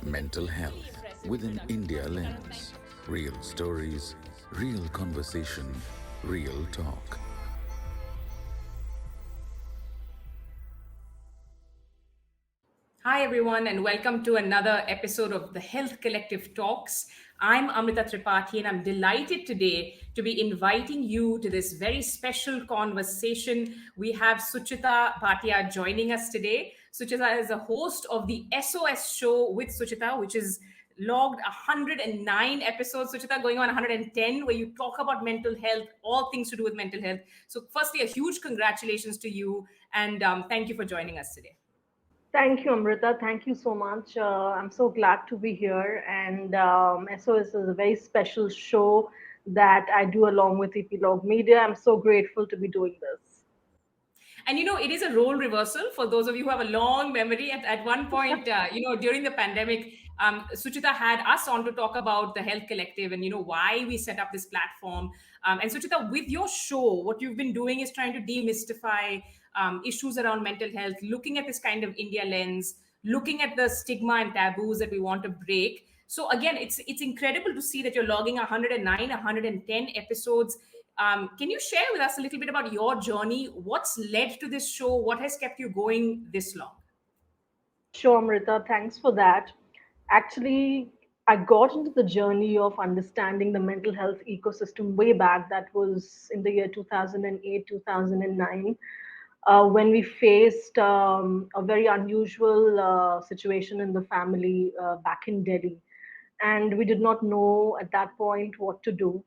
Mental health with an India lens. Real stories, real conversation, real talk. Hi, everyone, and welcome to another episode of the Health Collective Talks. I'm Amrita Tripathi, and I'm delighted today to be inviting you to this very special conversation. We have Suchita Bhatia joining us today. Suchita is a host of the SOS Show with Suchita, which is logged 109 episodes, Suchita, going on 110, where you talk about mental health, all things to do with mental health. So, firstly, a huge congratulations to you, and thank you for joining us today. Thank you, Amrita. Thank you so much. I'm so glad to be here. And SOS is a very special show that I do along with Epilogue Media. I'm so grateful to be doing this. And it is a role reversal for those of you who have a long memory. At one point, during the pandemic, Suchita had us on to talk about the Health Collective and why we set up this platform. And Suchita, with your show, what you've been doing is trying to demystify issues around mental health, looking at this kind of India lens, looking at the stigma and taboos that we want to break. So again, it's incredible to see that you're logging 109, 110 episodes. Can you share with us a little bit about your journey? What's led to this show? What has kept you going this long? Sure, Amrita. Thanks for that. Actually, I got into the journey of understanding the mental health ecosystem way back. That was in the year 2008, 2009. When we faced a very unusual situation in the family back in Delhi. And we did not know at that point what to do.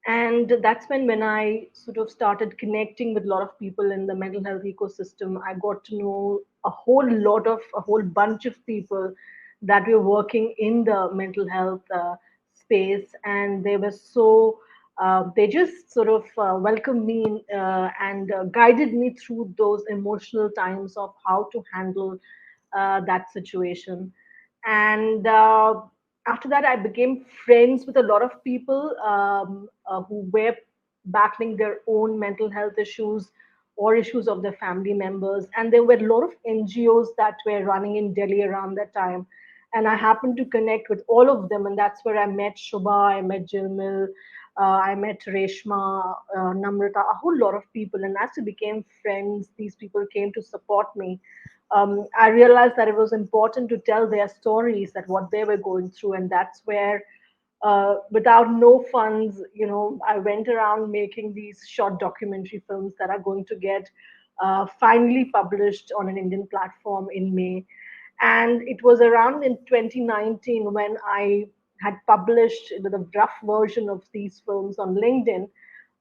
And that's when I sort of started connecting with a lot of people in the mental health ecosystem. I got to know a whole bunch of people that were working in the mental health space, and they were so they just sort of welcomed me and guided me through those emotional times of how to handle that situation. And after that, I became friends with a lot of people who were battling their own mental health issues or issues of their family members. And there were a lot of NGOs that were running in Delhi around that time. And I happened to connect with all of them. And that's where I met Shubha, I met Jilmil, I met Reshma, Namrata, a whole lot of people. And as we became friends, these people came to support me. I realized that it was important to tell their stories, that what they were going through, and that's where, without no funds, I went around making these short documentary films that are going to get finally published on an Indian platform in May. And it was around in 2019 when I had published the rough version of these films on LinkedIn.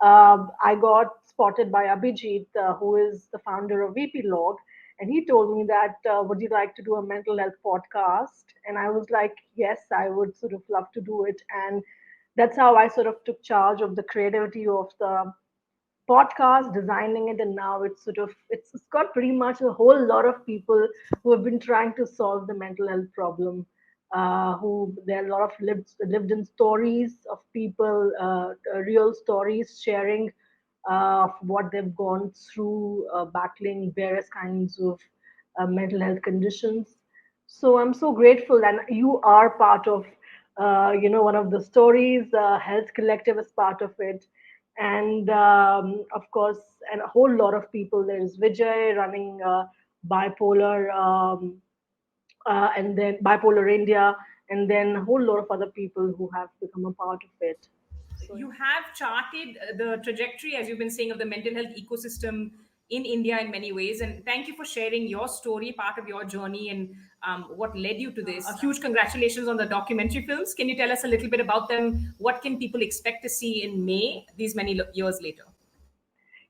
I got spotted by Abhijit, who is the founder of VP Log, and he told me that, would you like to do a mental health podcast? And I was like, yes, I would sort of love to do it. And that's how I sort of took charge of the creativity of the podcast, designing it, and now it's got pretty much a whole lot of people who have been trying to solve the mental health problem. Who There are a lot of lived in stories of people, real stories sharing of what they've gone through, battling various kinds of mental health conditions. So I'm so grateful, and you are part of, one of the stories. Health Collective is part of it, and of course, and a whole lot of people. There's Vijay running bipolar, and then bipolar India, and then a whole lot of other people who have become a part of it. So You have charted the trajectory, as you've been saying, of the mental health ecosystem in India in many ways. And thank you for sharing your story, part of your journey, and what led you to this. A huge congratulations on the documentary films. Can you tell us a little bit about them? What can people expect to see in May, these many years later?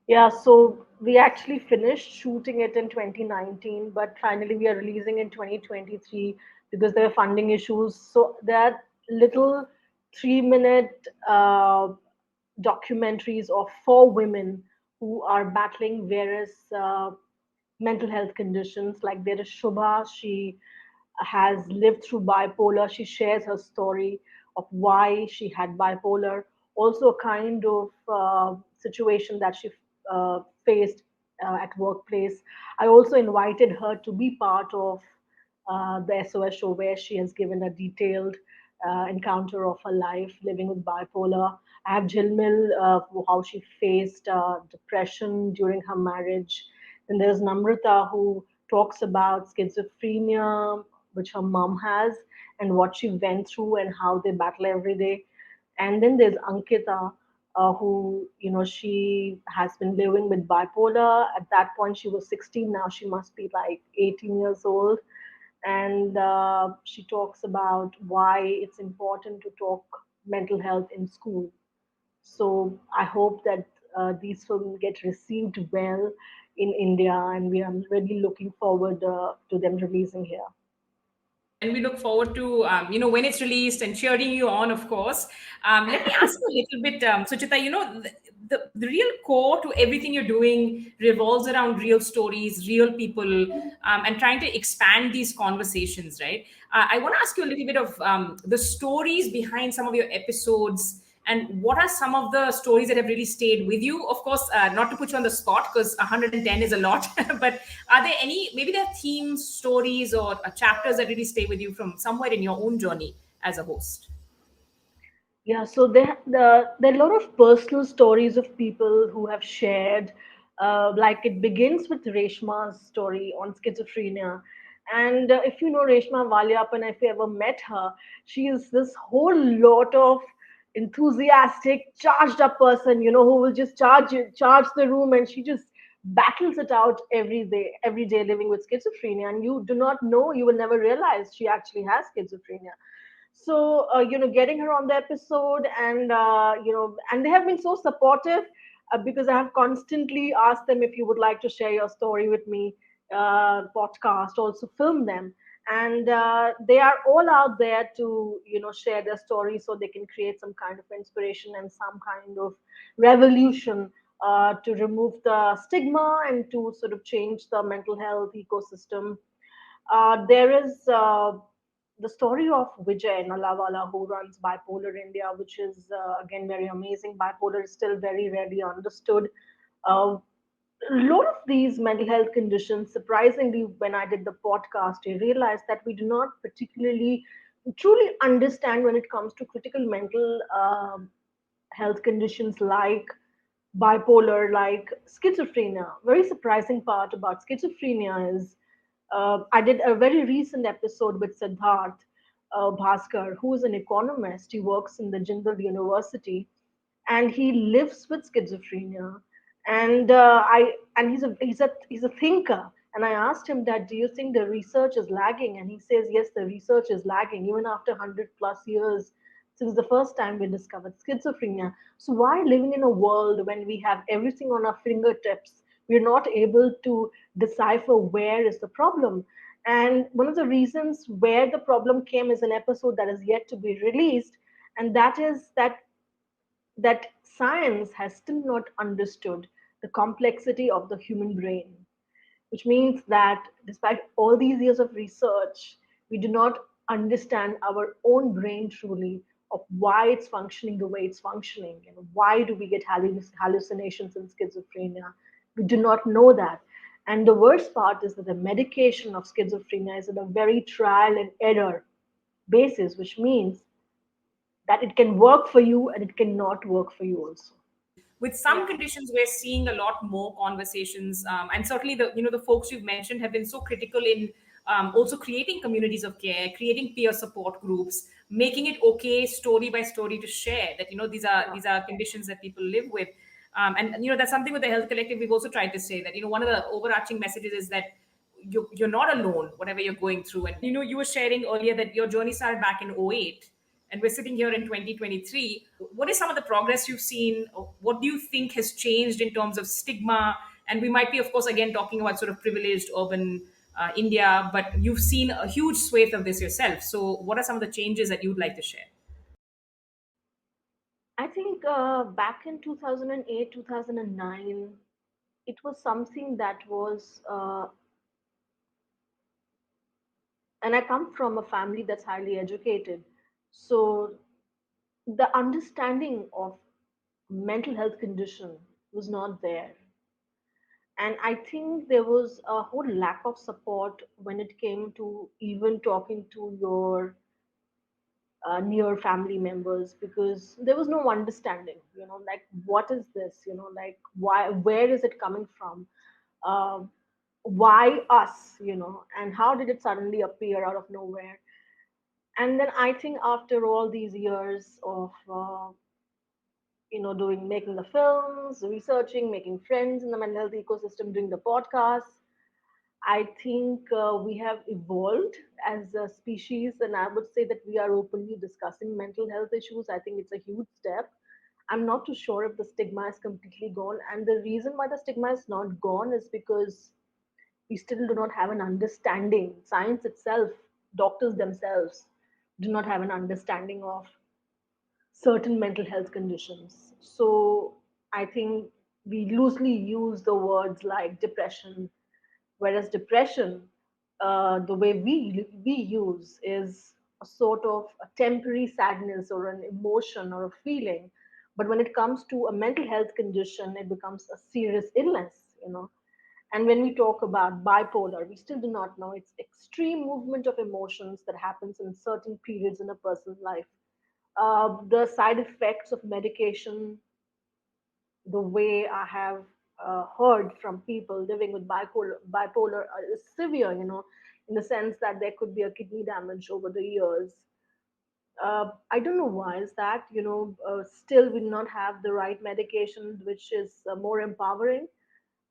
yeah, so we actually finished shooting it in 2019, but finally we are releasing in 2023 because there are funding issues. So there are little 3-minute documentaries of 4 women who are battling various mental health conditions. Like there is Shubha, she has lived through bipolar. She shares her story of why she had bipolar, also a kind of situation that she faced at workplace. I also invited her to be part of the SOS Show, where she has given a detailed encounter of her life living with bipolar. I have Jilmil, how she faced depression during her marriage. Then there's Namrata, who talks about schizophrenia, which her mom has, and what she went through and how they battle every day. And then there's Ankita, who, she has been living with bipolar. At that point, she was 16. Now she must be like 18 years old. And she talks about why it's important to talk mental health in school. So I hope that these films get received well in India, and we are really looking forward to them releasing here. And we look forward to when it's released and cheering you on, of course. Let me ask you a little bit, Suchita. The real core to everything you're doing revolves around real stories, real people, and trying to expand these conversations, right? I want to ask you a little bit of the stories behind some of your episodes, and what are some of the stories that have really stayed with you? Of course, not to put you on the spot, because 110 is a lot, but are there any, maybe there are themes, stories, or chapters that really stay with you from somewhere in your own journey as a host? Yeah, so there are a lot of personal stories of people who have shared. Like it begins with Reshma's story on schizophrenia. And if you know Reshma Valiappan, if you ever met her, she is this whole lot of enthusiastic, charged up person, who will just charge the room, and she just battles it out every day living with schizophrenia. And you do not know, you will never realize she actually has schizophrenia. So getting her on the episode, and and they have been so supportive, because I have constantly asked them, if you would like to share your story with me, podcast, also film them. And they are all out there to share their story, so they can create some kind of inspiration and some kind of revolution, to remove the stigma and to sort of change the mental health ecosystem. There is the story of Vijay Nalawala, who runs Bipolar India, which is again very amazing. Bipolar is still very rarely understood. A lot of these mental health conditions, surprisingly, when I did the podcast, I realized that we do not particularly truly understand when it comes to critical mental health conditions like bipolar, like schizophrenia. Very surprising part about schizophrenia is, I did a very recent episode with Siddharth Bhaskar, who is an economist. He works in the Jindal University, and he lives with schizophrenia. And he's a thinker. And I asked him that, do you think the research is lagging? And he says, yes, the research is lagging even after 100 plus years since the first time we discovered schizophrenia. So why living in a world when we have everything on our fingertips, we're not able to decipher where is the problem? And one of the reasons where the problem came is an episode that is yet to be released, and that is that science has still not understood the complexity of the human brain, which means that despite all these years of research, we do not understand our own brain truly, of why it's functioning the way it's functioning. Why do we get hallucinations in schizophrenia? We do not know that. And the worst part is that the medication of schizophrenia is on a very trial and error basis, which means that it can work for you and it cannot work for you also. With some conditions, we're seeing a lot more conversations, and certainly the folks you've mentioned have been so critical in also creating communities of care, creating peer support groups, making it okay story by story to share that these are conditions that people live with. And that's something with the Health Collective we've also tried to say, that one of the overarching messages is that you're not alone whatever you're going through. And you were sharing earlier that your journey started back in '08, and we're sitting here in 2023. What is some of the progress you've seen? What do you think has changed in terms of stigma? And we might be, of course, again talking about sort of privileged urban India, but you've seen a huge swathe of this yourself. So what are some of the changes that you'd like to share? I think back in 2008, 2009, it was something that was, and I come from a family that's highly educated. So the understanding of mental health condition was not there. And I think there was a whole lack of support when it came to even talking to your near family members, because there was no understanding, like what is this, like why, where is it coming from, uh, why us, and how did it suddenly appear out of nowhere. And then I think after all these years of doing, making the films, researching, making friends in the mental health ecosystem, doing the podcasts, I think we have evolved as a species, and I would say that we are openly discussing mental health issues. I think it's a huge step. I'm not too sure if the stigma is completely gone, and the reason why the stigma is not gone is because we still do not have an understanding. Science itself, doctors themselves, do not have an understanding of certain mental health conditions. So I think we loosely use the words like depression, whereas depression, the way we use, is a sort of a temporary sadness or an emotion or a feeling. But when it comes to a mental health condition, it becomes a serious illness. And when we talk about bipolar, we still do not know. It's extreme movement of emotions that happens in certain periods in a person's life. The side effects of medication, the way I have heard from people living with bipolar is severe, in the sense that there could be a kidney damage over the years. I don't know why is that, still we do not have the right medication, which is more empowering.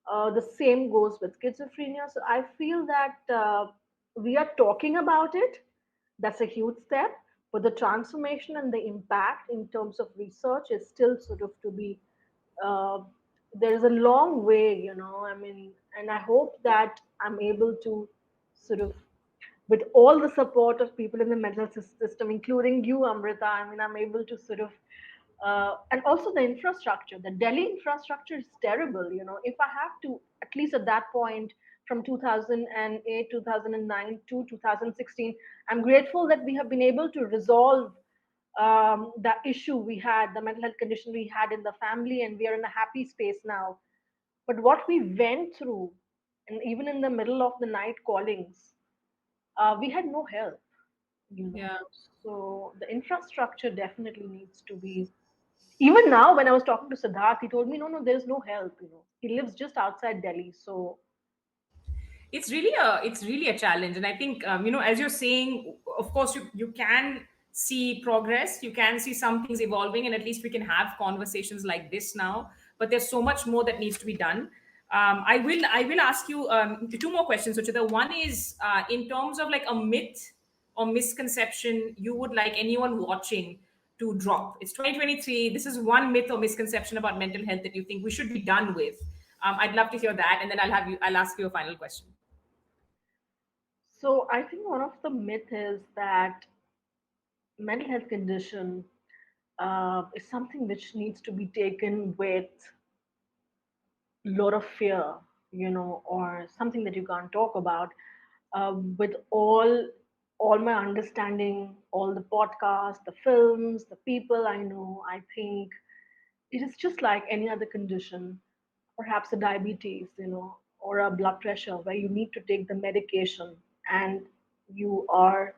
The same goes with schizophrenia. So I feel that we are talking about it. That's a huge step. But the transformation and the impact in terms of research is still sort of to be, uh, there is a long way, I mean, and I hope that I'm able to sort of, with all the support of people in the mental system, including you, Amrita, I mean, I'm able to sort of, and also the infrastructure. The Delhi infrastructure is terrible. If I have to, at least at that point, from 2008, 2009 to 2016, I'm grateful that we have been able to resolve the issue we had, the mental health condition we had in the family, and we are in a happy space now. But what we went through, and even in the middle of the night callings, we had no help, you know. Yeah. So the infrastructure definitely needs to be. Even now, when I was talking to Siddharth, he told me, no, no, there's no help. He lives just outside Delhi. So, It's really a challenge, and I think as you're saying, of course you can see progress, you can see some things evolving, and at least we can have conversations like this now. But there's so much more that needs to be done. I will ask you two more questions, Suchita. One is in terms of like a myth or misconception you would like anyone watching to drop. It's 2023. This is one myth or misconception about mental health that you think we should be done with. I'd love to hear that, and then I'll ask you a final question. so I think one of the myth is that mental health condition is something which needs to be taken with lot of fear, or something that you can't talk about. With all my understanding, all the podcasts, the films, the people I know, I think it is just like any other condition, perhaps a diabetes, or a blood pressure, where you need to take the medication and you are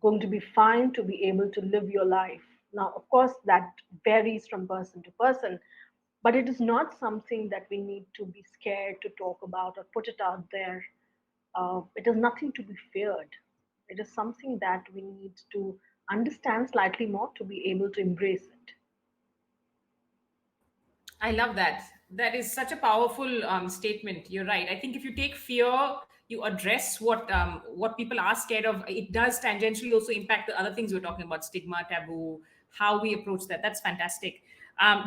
going to be fine to be able to live your life. Now, of course, that varies from person to person, but it is not something that we need to be scared to talk about or put it out there. It is nothing to be feared. It is something that we need to understand slightly more to be able to embrace it. I love that. That is such a powerful statement. You're right. I think if you take fear, you address what people are scared of. It does tangentially also impact the other things we're talking about: stigma, taboo, how we approach that. That's fantastic.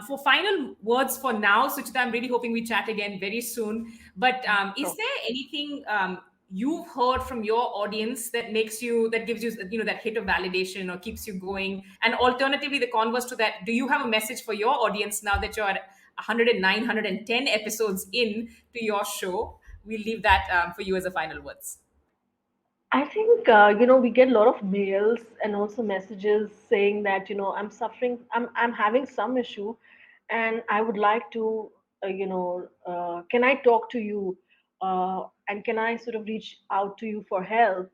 For final words for now, Suchita, I'm really hoping we chat again very soon. But is So there anything you've heard from your audience that gives you that hit of validation or keeps you going? And alternatively, the converse to that, do you have a message for your audience now that you're 109, 110 episodes in to your show? We'll leave that for you as a final words. I think we get a lot of mails and also messages saying that I'm suffering, I'm having some issue, and I would like to can I talk to you, and can I sort of reach out to you for help,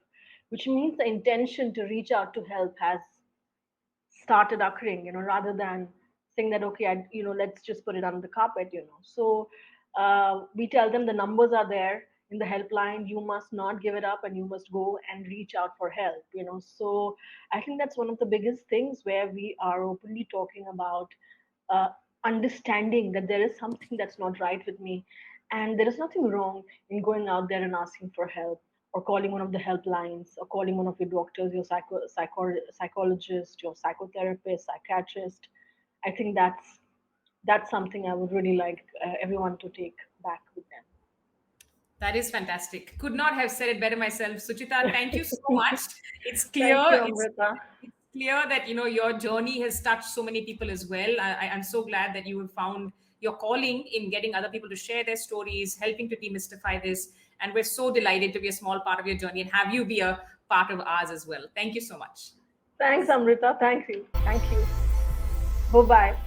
which means the intention to reach out to help has started occurring, rather than saying that, okay, let's just put it under the carpet. So we tell them the numbers are there in the helpline. You must not give it up, and you must go and reach out for help. So I think that's one of the biggest things where we are openly talking about uh, understanding that there is something that's not right with me, and there is nothing wrong in going out there and asking for help, or calling one of the helplines, or calling one of your doctors, your psychologist, your psychotherapist, psychiatrist. I think that's something I would really like everyone to take back with That is fantastic. Could not have said it better myself. Suchita, thank you so much. them. It's Thank clear. you, It's Amrita. clear that your journey has touched so many people as well. I'm so glad that you have found your calling in getting other people to share their stories, helping to demystify this. And we're so delighted to be a small part of your journey and have you be a part of ours as well. Thank you so much. Thanks, Amrita. Thank you. Thank you. Bye bye.